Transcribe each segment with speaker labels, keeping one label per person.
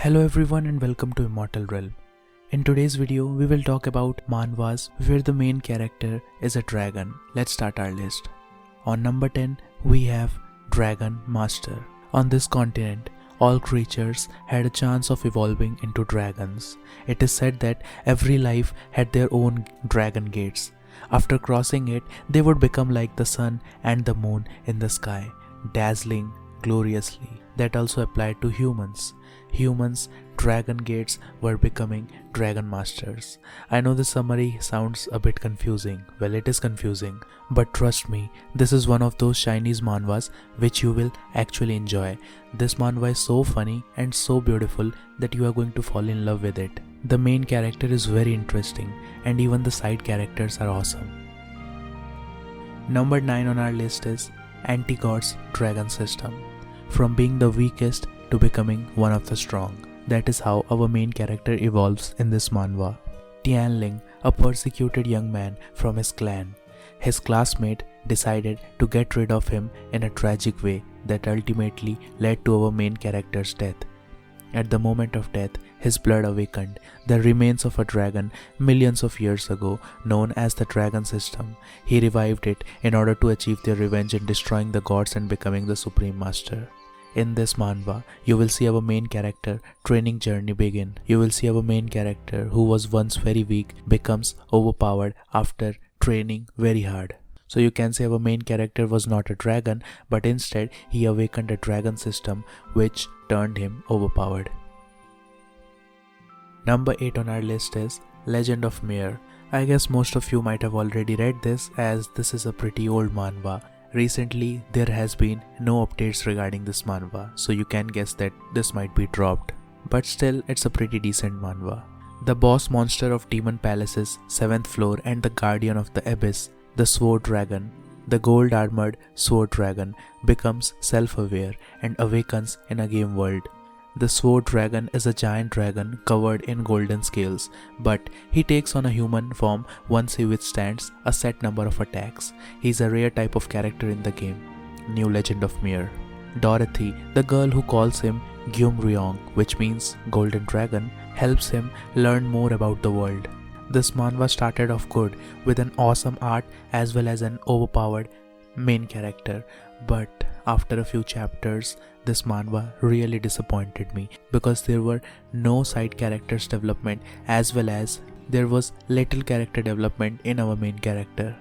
Speaker 1: Hello everyone and welcome to Immortal Realm. In today's video, we will talk about manhwas where the main character is a dragon. Let's start our list. On number 10, we have Dragon Master. On this continent, all creatures had a chance of evolving into dragons. It is said that every life had their own dragon gates. After crossing it, they would become like the sun and the moon in the sky, dazzling gloriously. That also applied to humans. Humans' dragon gates were becoming dragon masters. I know the summary sounds a bit confusing. Well, it is confusing, but trust me, this is one of those Chinese manhwas which you will actually enjoy. This manhwa is so funny and so beautiful that you are going to fall in love with it. The main character is very interesting and even the side characters are awesome. Number 9 on our list is Anti-God's Dragon System. From being the weakest to becoming one of the strong. That is how our main character evolves in this manhwa. Tianling, a persecuted young man from his clan. His classmate decided to get rid of him in a tragic way that ultimately led to our main character's death. At the moment of death, his blood awakened, the remains of a dragon millions of years ago known as the Dragon System. He revived it in order to achieve their revenge in destroying the gods and becoming the Supreme Master. In this manhwa, you will see our main character training journey begin. You will see our main character who was once very weak becomes overpowered after training very hard. So you can say our main character was not a dragon, but instead he awakened a dragon system which turned him overpowered. Number 8 on our list is Legend of Mir. I guess most of you might have already read this as this is a pretty old manhwa. Recently, there has been no updates regarding this manhwa, so you can guess that this might be dropped. But still, it's a pretty decent manhwa. The boss monster of Demon Palace's 7th floor and the guardian of the abyss, the Sword Dragon, the gold-armored Sword Dragon, becomes self-aware and awakens in a game world. The Sword Dragon is a giant dragon covered in golden scales, but he takes on a human form once he withstands a set number of attacks. He is a rare type of character in the game. New Legend of Mir. Dorothy, the girl who calls him Gyumryong, which means Golden Dragon, helps him learn more about the world. This manhwa started off good with an awesome art as well as an overpowered main character, but after a few chapters, this manhwa really disappointed me because there were no side characters development as well as there was little character development in our main character.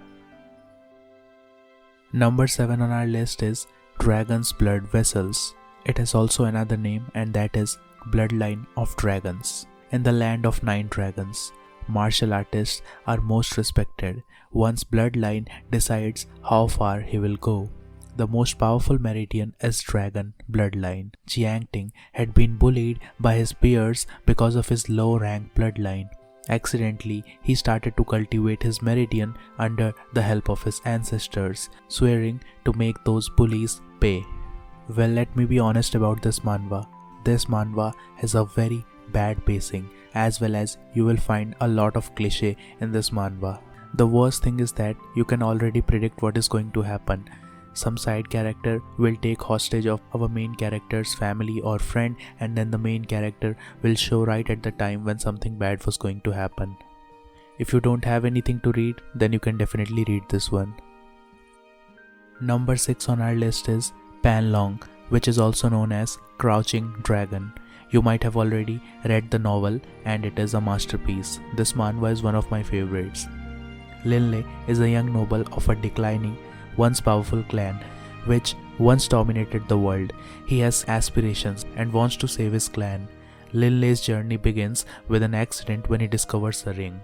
Speaker 1: Number 7 on our list is Dragon's Blood Vessels. It has also another name and that is Bloodline of Dragons. In the land of 9 dragons, martial artists are most respected. One's bloodline decides how far he will go. The most powerful Meridian is Dragon Bloodline. Jiangting had been bullied by his peers because of his low-rank bloodline. Accidentally, he started to cultivate his Meridian under the help of his ancestors, swearing to make those bullies pay. Well, let me be honest about this manhwa. This manhwa has a very bad pacing as well as you will find a lot of cliché in this manhwa. The worst thing is that you can already predict what is going to happen. Some side character will take hostage of our main character's family or friend and then the main character will show right at the time when something bad was going to happen. If you don't have anything to read, then you can definitely read this one. Number 6 on our list is PANLONG, which is also known as Crouching Dragon. You might have already read the novel and it is a masterpiece. This manhwa is one of my favorites. Linley is a young noble of a declining once powerful clan which once dominated the world. He has aspirations and wants to save his clan. Linley's journey begins with an accident when he discovers a ring.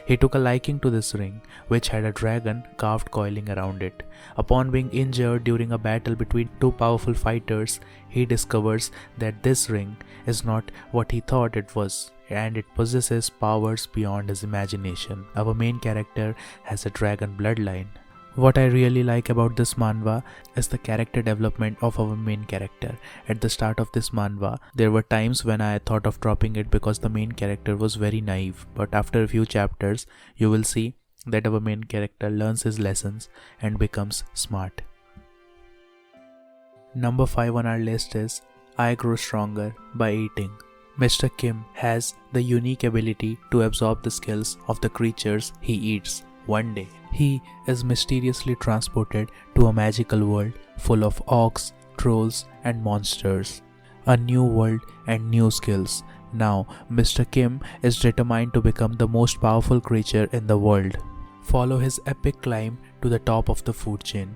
Speaker 1: He took a liking to this ring, which had a dragon carved coiling around it. Upon being injured during a battle between two powerful fighters, he discovers that this ring is not what he thought it was, and it possesses powers beyond his imagination. Our main character has a dragon bloodline. What I really like about this manhwa is the character development of our main character. At the start of this manhwa, there were times when I thought of dropping it because the main character was very naive, but after a few chapters, you will see that our main character learns his lessons and becomes smart. Number 5 on our list is I Grow Stronger by Eating. Mr. Kim has the unique ability to absorb the skills of the creatures he eats. One day, he is mysteriously transported to a magical world full of orcs, trolls, and monsters. A new world and new skills. Now, Mr. Kim is determined to become the most powerful creature in the world. Follow his epic climb to the top of the food chain.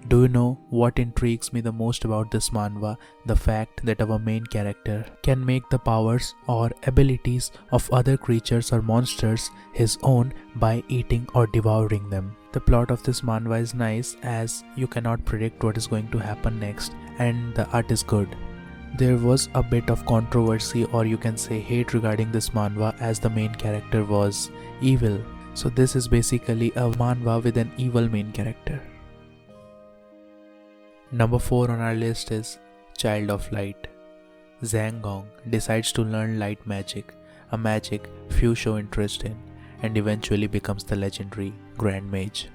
Speaker 1: Do you know what intrigues me the most about this manhwa? The fact that our main character can make the powers or abilities of other creatures or monsters his own by eating or devouring them. The plot of this manhwa is nice as you cannot predict what is going to happen next, and the art is good. There was a bit of controversy, or you can say hate, regarding this manhwa as the main character was evil. So this is basically a manhwa with an evil main character. Number 4 on our list is Child of Light. Zhang Gong decides to learn light magic, a magic few show interest in, and eventually becomes the legendary Grand Mage.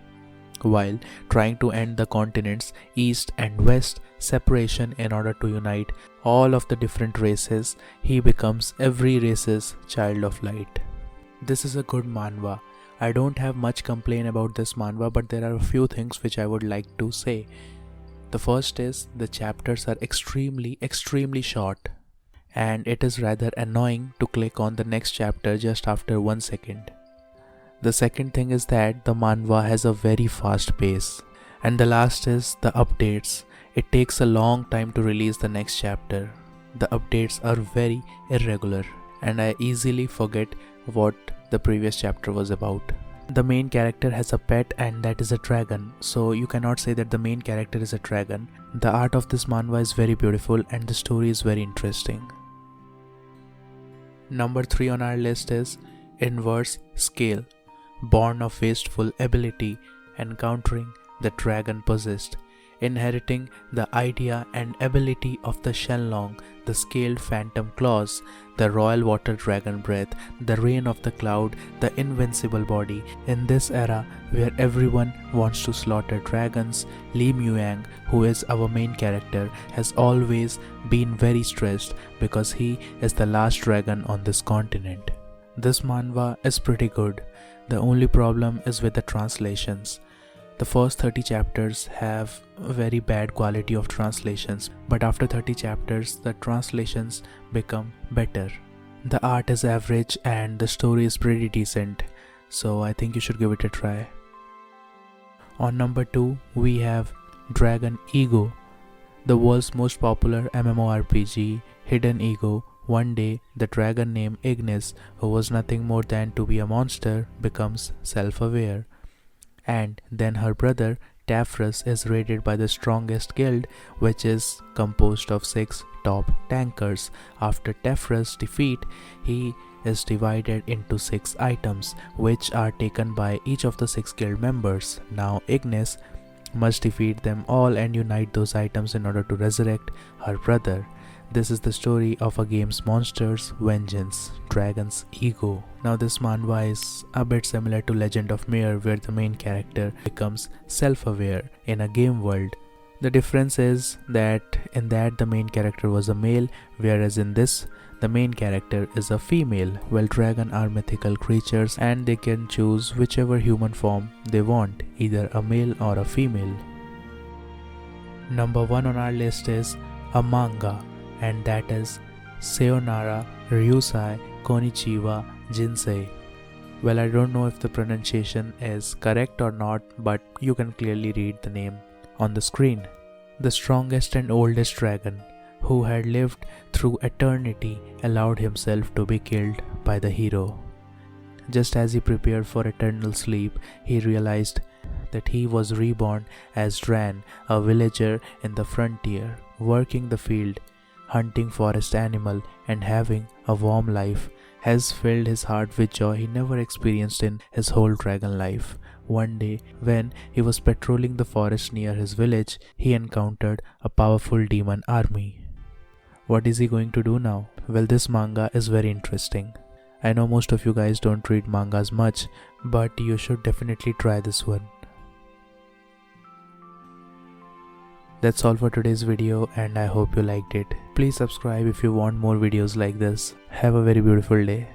Speaker 1: While trying to end the continent's east and west separation in order to unite all of the different races, he becomes every race's Child of Light. This is a good manhwa. I don't have much complaint about this manhwa, but there are a few things which I would like to say. The first is the chapters are extremely short, and it is rather annoying to click on the next chapter just after 1 second. The second thing is that the manhwa has a very fast pace. And the last is the updates. It takes a long time to release the next chapter. The updates are very irregular, and I easily forget what the previous chapter was about. The main character has a pet, and that is a dragon, so you cannot say that the main character is a dragon. The art of this manhwa is very beautiful and the story is very interesting. Number 3 on our list is Inverse Scale. Born of wasteful ability, encountering the dragon possessed, inheriting the idea and ability of the Shenlong, the scaled phantom claws, the royal water dragon breath, the rain of the cloud, the invincible body. In this era where everyone wants to slaughter dragons, Li Muyang, who is our main character, has always been very stressed because he is the last dragon on this continent. This manhwa is pretty good. The only problem is with the translations. The first 30 chapters have very bad quality of translations, but after 30 chapters the translations become better. The art is average and the story is pretty decent, so I think you should give it a try. On number 2 we have Dragon Ego, the world's most popular MMORPG, Hidden Ego. One day, the dragon named Ignis, who was nothing more than to be a monster, becomes self-aware. And then her brother, Tafrus, is raided by the strongest guild, which is composed of 6 top tankers. After Tafrus' defeat, he is divided into 6 items, which are taken by each of the 6 guild members. Now Ignis must defeat them all and unite those items in order to resurrect her brother. This is the story of a game's monster's vengeance, Dragon's Ego. Now this manhwa is a bit similar to Legend of Mir, where the main character becomes self-aware in a game world. The difference is that in that the main character was a male, whereas in this the main character is a female. Well, dragon are mythical creatures and they can choose whichever human form they want, either a male or a female. Number 1 on our list is a manga, and that is Sayonara, RYUUSE, Konnichiwa, JINSE. Well, I don't know if the pronunciation is correct or not, but you can clearly read the name on the screen. The strongest and oldest dragon, who had lived through eternity, allowed himself to be killed by the hero. Just as he prepared for eternal sleep, he realized that he was reborn as Dran, a villager in the frontier, working the field, hunting forest animal, and having a warm life has filled his heart with joy he never experienced in his whole dragon life. One day, when he was patrolling the forest near his village, he encountered a powerful demon army. What is he going to do now? Well, this manga is very interesting. I know most of you guys don't read mangas much, but you should definitely try this one. That's all for today's video and I hope you liked it. Please subscribe if you want more videos like this. Have a very beautiful day.